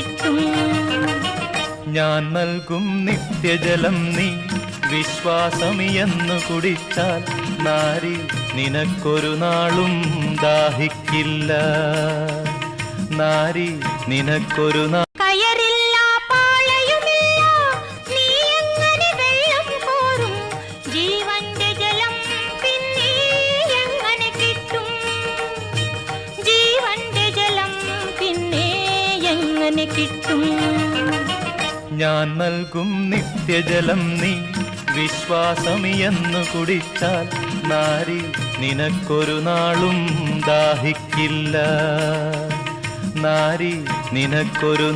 കിട്ടും. ഞാൻ നൽകും നിത്യജലം നീ വിശ്വാസമിയെന്നു കുടിച്ചാൽ നാരി നിനക്കൊരു നാളും ദാഹിക്കില്ല. നാരി നിനക്കൊരു കയറില്ല പാളയുമില്ല, നീ എങ്ങനെ വെള്ളം കോരും? ജീവന്റെ ജലം പിന്നെ എങ്ങനെ കിട്ടും? ജീവന്റെ ജലം പിന്നെ എങ്ങനെ കിട്ടും? ഞാൻ നൽകും നിത്യജലം നീ വിശ്വാസമിയെന്നു കുടിച്ചാൽ നാരി നിനക്കൊരു നാളും ദാഹിക്കില്ല. നാരി നിനക്കൊരു